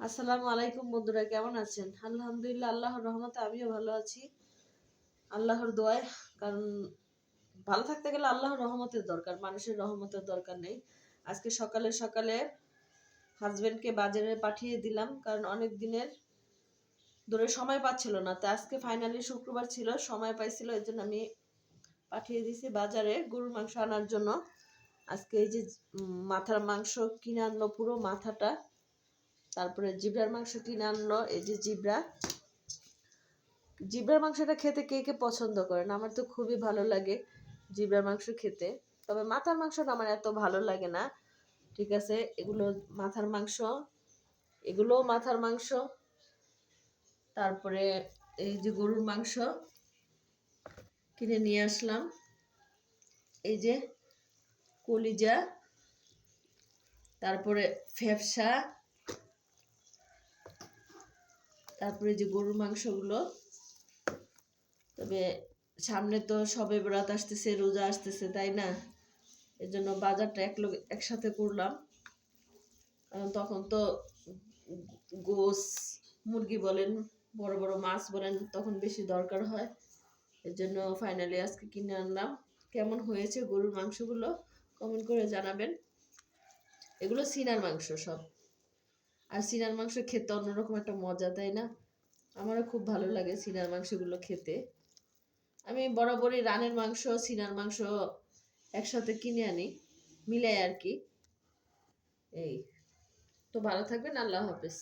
আসসালামু আলাইকুম বন্ধুরা, কেমন আছেন? আলহামদুলিল্লাহ, আল্লাহর রহমতে আমিও ভালো আছি। আল্লাহর দোয়ায়। কারণ ভালো থাকতে গেলে আল্লাহর রহমতের দরকার, মানুষের রহমতের দরকার নেই। আজকে সকালে সকালে হাজবেন্ডকে বাজারে পাঠিয়ে দিলাম, কারণ অনেক দিনের ধরে সময় পাচ্ছিল না। তো আজকে ফাইনালি শুক্রবার ছিল, সময় পাইছিল, এর জন্য আমি পাঠিয়ে দিয়েছি বাজারে গরুর মাংস আনার জন্য। আজকে এই যে মাথার মাংস কিনে আনলো, পুরো মাথাটা। তারপরে জিব্রার মাংস কিনে আনলো, এই যে জিব্রার মাংসটা খেতে কে কে পছন্দ করেন? আমার তো খুবই ভালো লাগে জিব্রার মাংস খেতে। তবে মাথার মাংসটা আমার এত ভালো লাগে না। ঠিক আছে, এগুলো মাথার মাংস, এগুলোও মাথার মাংস। তারপরে এই যে গরুর মাংস কিনে নিয়ে আসলাম, এই যে কলিজা, তারপরে ফ্যাপসা, তারপরে যে গরুর মাংসগুলো। তবে সামনে তো শবে বরাত আসতেছে, রোজা আসতেছে, তাই না? এর জন্য বাজারটা একসাথে করলাম। কারণ তখন তো গোস, মুরগি বলেন, বড় বড় মাছ বলেন, তখন বেশি দরকার হয়। এর জন্য ফাইনালি আজকে কিনে আনলাম। কেমন হয়েছে গরুর মাংসগুলো কমেন্ট করে জানাবেন। এগুলো সিনার মাংস সব। আর সিনার মাংস খেতে অন্যরকম একটা মজা, তাই না? আমারও খুব ভালো লাগে সিনার মাংসগুলো খেতে। আমি বরাবরই রানের মাংস, সিনার মাংস একসাথে কিনে আনি, মিলাই আর কি। এই তো, ভালো থাকবেন, আল্লাহ হাফেজ।